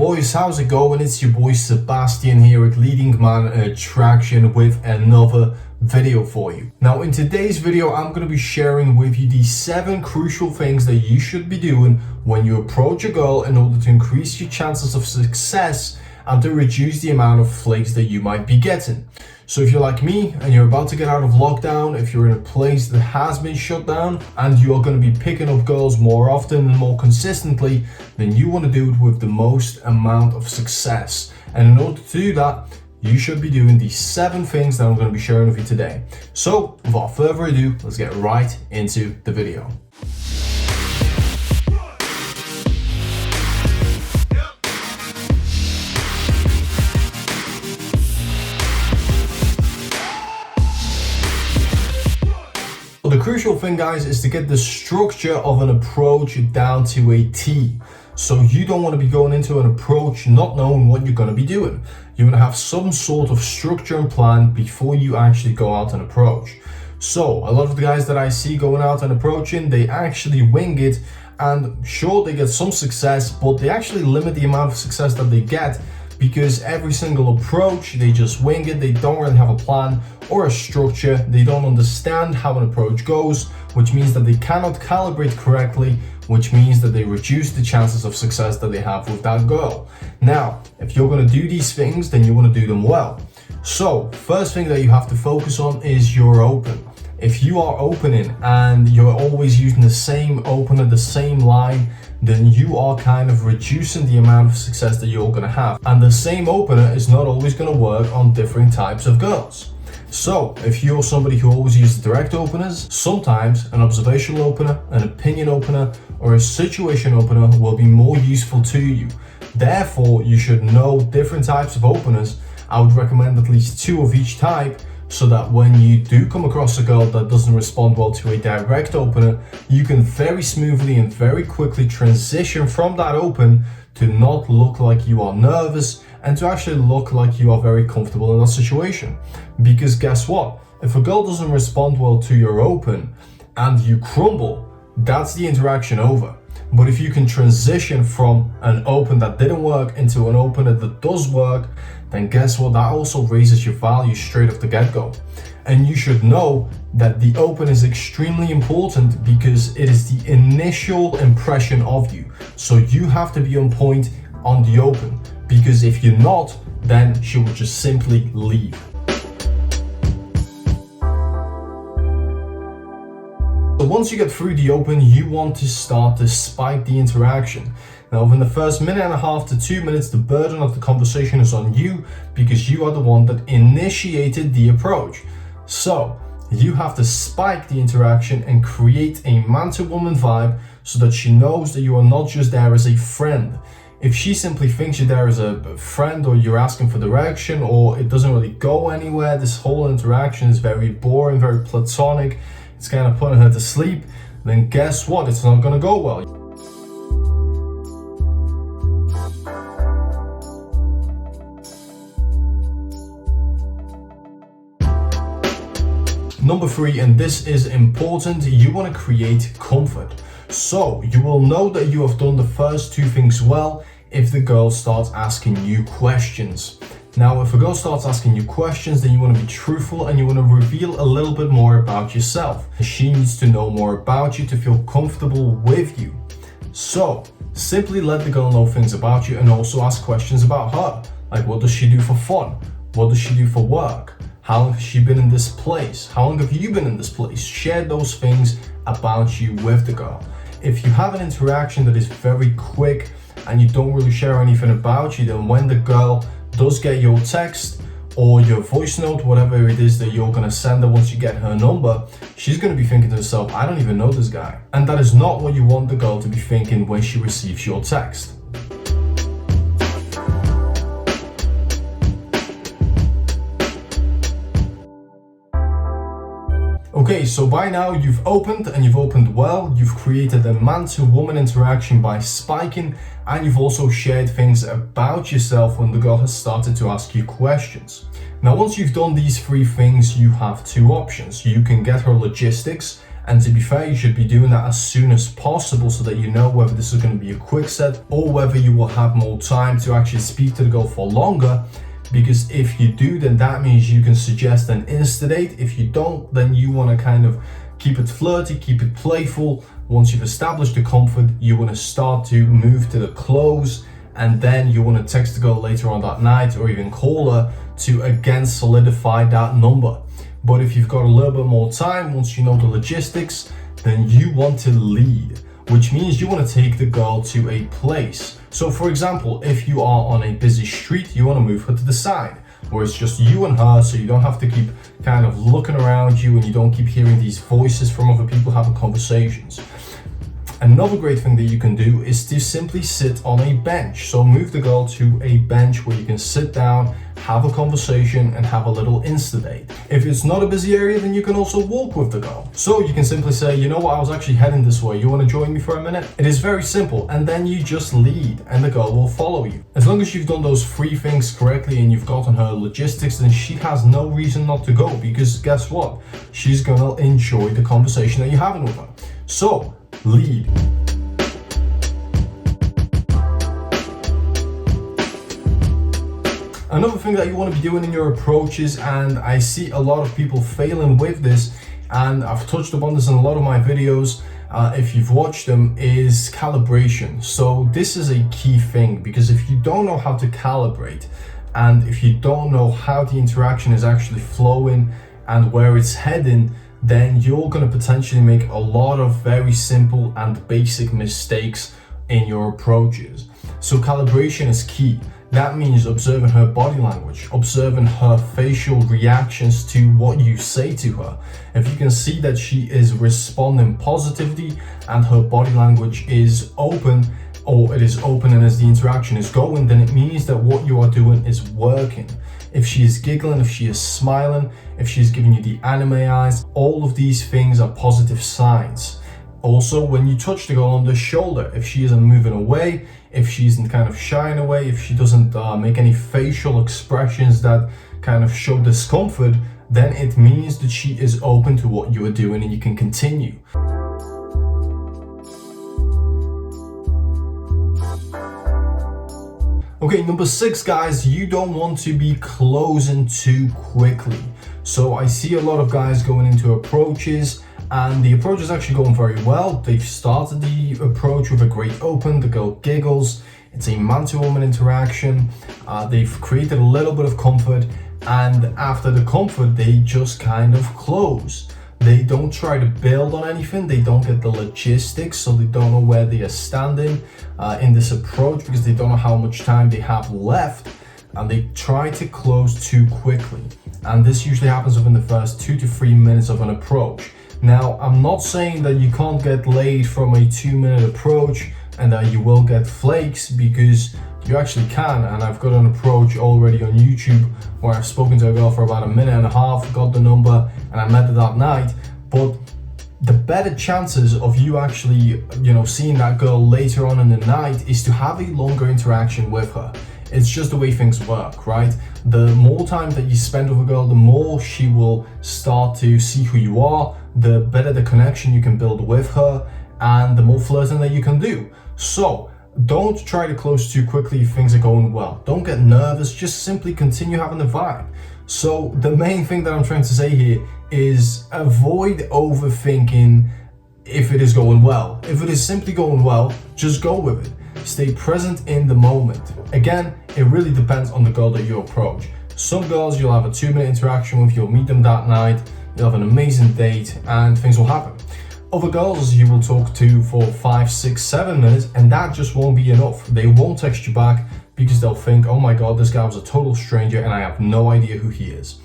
boys, how's it going? It's your boy Sebastian here at Leading Man Attraction with another video for you. Now in today's video I'm going to be sharing with you the 7 crucial things that you should be doing when you approach a girl in order to increase your chances of success and to reduce the amount of flakes that you might be getting. So if you're like me and you're about to get out of lockdown, if you're in a place that has been shut down and you're going to be picking up girls more often and more consistently, then you want to do it with the most amount of success. And in order to do that, you should be doing the 7 things that I'm going to be sharing with you today. So without further ado, let's get right into the video. The crucial thing, guys, is to get the structure of an approach down to a T. So you don't want to be going into an approach not knowing what you're going to be doing. You want to have some sort of structure and plan before you actually go out and approach. So a lot of the guys that I see going out and approaching, they actually wing it, and sure, they get some success, but they actually limit the amount of success that they get because every single approach, they just wing it. They don't really have a plan or a structure. They don't understand how an approach goes, which means that they cannot calibrate correctly, which means that they reduce the chances of success that they have with that girl. Now, if you're going to do these things, then you want to do them well. So first thing that you have to focus on is your open. If you are opening and you're always using the same opener, the same line, then you are kind of reducing the amount of success that you're going to have. And the same opener is not always going to work on different types of girls. So if you're somebody who always uses direct openers, sometimes an observational opener, an opinion opener, or a situation opener will be more useful to you. Therefore, you should know different types of openers. I would recommend at least 2 of each type, so that when you do come across a girl that doesn't respond well to a direct opener, you can very smoothly and very quickly transition from that open to not look like you are nervous and to actually look like you are very comfortable in that situation. Because guess what? If a girl doesn't respond well to your open and you crumble, that's the interaction over. But if you can transition from an open that didn't work into an opener that does work, then guess what? That also raises your value straight off the get-go. And you should know that the open is extremely important because it is the initial impression of you. So you have to be on point on the open, because if you're not, then she will just simply leave. So once you get through the open, you want to start to spike the interaction. Now within the first 1.5 to 2 minutes, the burden of the conversation is on you because you are the one that initiated the approach. So you have to spike the interaction and create a man-to-woman vibe so that she knows that you are not just there as a friend. If she simply thinks you're there as a friend, or you're asking for direction, or it doesn't really go anywhere, this whole interaction is very boring, very platonic, it's kind of putting her to sleep, then guess what? It's not going to go well. Number 3, and this is important, you want to create comfort. So you will know that you have done the first 2 things well if the girl starts asking you questions. Now, if a girl starts asking you questions, then you want to be truthful and you want to reveal a little bit more about yourself. She needs to know more about you to feel comfortable with you. So simply let the girl know things about you and also ask questions about her. Like, what does she do for fun? What does she do for work? How long has she been in this place? How long have you been in this place? Share those things about you with the girl. If you have an interaction that is very quick and you don't really share anything about you, then when the girl does get your text or your voice note, whatever it is that you're going to send her once you get her number, she's going to be thinking to herself, I don't even know this guy. And that is not what you want the girl to be thinking when she receives your text. Okay, so by now you've opened, and you've opened well. You've created a man-to-woman interaction by spiking, and you've also shared things about yourself when the girl has started to ask you questions. Now, once you've done these 3 things, you have 2 options. You can get her logistics And to be fair, you should be doing that as soon as possible so that you know whether this is going to be a quick set or whether you will have more time to actually speak to the girl for longer. Because if you do, then that means you can suggest an Insta date. If you don't, then you want to kind of keep it flirty, keep it playful. Once you've established the comfort, you want to start to move to the close, and then you want to text the girl later on that night or even call her to again solidify that number. But if you've got a little bit more time, once you know the logistics, then you want to lead, which means you want to take the girl to a place. So for example, if you are on a busy street, you want to move her to the side, where it's just you and her, so you don't have to keep kind of looking around you and you don't keep hearing these voices from other people having conversations. Another great thing that you can do is to simply sit on a bench. So move the girl to a bench where you can sit down, have a conversation, and have a little Insta date. If it's not a busy area, then you can also walk with the girl. So you can simply say, you know what, I was actually heading this way. You want to join me for a minute? It is very simple. And then you just lead and the girl will follow you. As long as you've done those 3 things correctly and you've gotten her logistics, then she has no reason not to go, because guess what? She's going to enjoy the conversation that you're having with her. So lead. Another thing that you want to be doing in your approaches, and I see a lot of people failing with this, and I've touched upon this in a lot of my videos, if you've watched them, is calibration. So this is a key thing, because if you don't know how to calibrate, and if you don't know how the interaction is actually flowing and where it's heading, then you're going to potentially make a lot of very simple and basic mistakes in your approaches. So calibration is key. That means observing her body language, observing her facial reactions to what you say to her. If you can see that she is responding positively and her body language is open, or it is open and as the interaction is going, then it means that what you are doing is working. If she is giggling, if she is smiling, if she's giving you the anime eyes, all of these things are positive signs. Also, when you touch the girl on the shoulder, if she isn't moving away, if she isn't kind of shying away, if she doesn't make any facial expressions that kind of show discomfort, then it means that she is open to what you are doing and you can continue. Okay, number 6, guys, you don't want to be closing too quickly. So I see a lot of guys going into approaches, and the approach is actually going very well. They've started the approach with a great open, the girl giggles, it's a man-to-woman interaction, they've created a little bit of comfort, and after the comfort, they just kind of close. They don't try to build on anything, they don't get the logistics, so they don't know where they are standing in this approach, because they don't know how much time they have left, and they try to close too quickly. And this usually happens within the first 2 to 3 minutes of an approach. Now, I'm not saying that you can't get laid from a 2-minute approach and that you will get flakes, because you actually can. And I've got an approach already on YouTube where I've spoken to a girl for about 1.5 minutes, got the number, and I met her that night. But the better chances of you actually, seeing that girl later on in the night is to have a longer interaction with her. It's just the way things work, right? The more time that you spend with a girl, the more she will start to see who you are, the better the connection you can build with her, and the more flirting that you can do. So don't try to close too quickly if things are going well. Don't get nervous, just simply continue having the vibe. So the main thing that I'm trying to say here is avoid overthinking if it is going well. If it is simply going well, just go with it. Stay present in the moment. Again, it really depends on the girl that you approach. Some girls you'll have a 2-minute interaction with, you'll meet them that night, you'll have an amazing date, and things will happen. Other girls you will talk to for 5, 6, 7 minutes, and that just won't be enough. They won't text you back because they'll think, oh my god, this guy was a total stranger and I have no idea who he is.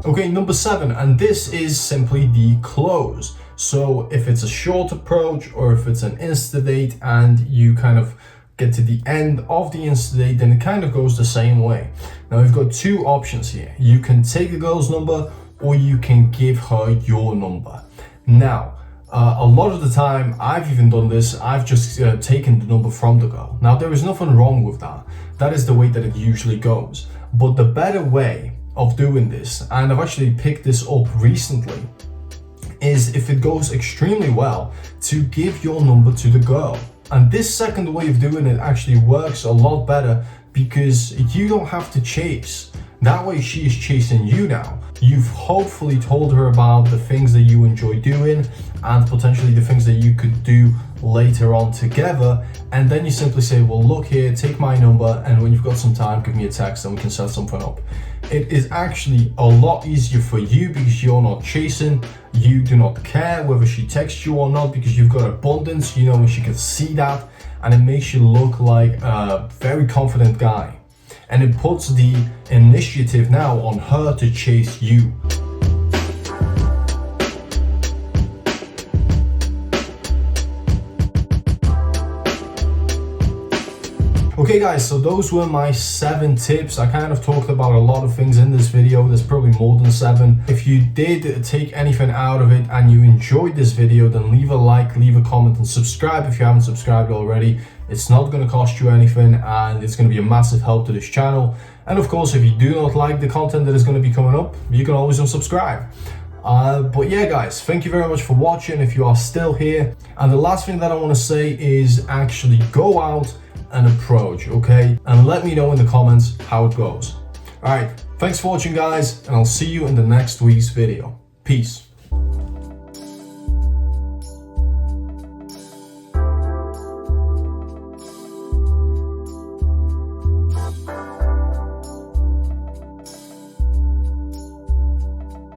Okay, number 7, and this is simply the close. So if it's a short approach or if it's an Insta date and you kind of get to the end of the Insta date, then it kind of goes the same way. Now we've got 2 options here. You can take the girl's number or you can give her your number. Now, a lot of the time, I've even done this, I've just taken the number from the girl. Now there is nothing wrong with that, That is the way that it usually goes. But the better way of doing this, and I've actually picked this up recently, is if it goes extremely well, to give your number to the girl. And this second way of doing it actually works a lot better because you don't have to chase. That way she is chasing you now. You've hopefully told her about the things that you enjoy doing and potentially the things that you could do later on together. And then you simply say, well, look here, take my number, and when you've got some time, give me a text and we can set something up. It is actually a lot easier for you because you're not chasing. You do not care whether she texts you or not because you've got abundance, you know, and she can see that, and it makes you look like a very confident guy. And it puts the initiative now on her to chase you. Okay guys, so those were my 7 tips. I kind of talked about a lot of things in this video. There's probably more than 7. If you did take anything out of it and you enjoyed this video, then leave a like, leave a comment, and subscribe if you haven't subscribed already. It's not going to cost you anything and it's going to be a massive help to this channel. And of course, if you do not like the content that is going to be coming up, you can always unsubscribe. But yeah guys, thank you very much for watching if you are still here. And the last thing that I want to say is actually go out and approach, okay? And let me know in the comments how it goes. All right, thanks for watching guys, and I'll see you in the next week's video. Peace.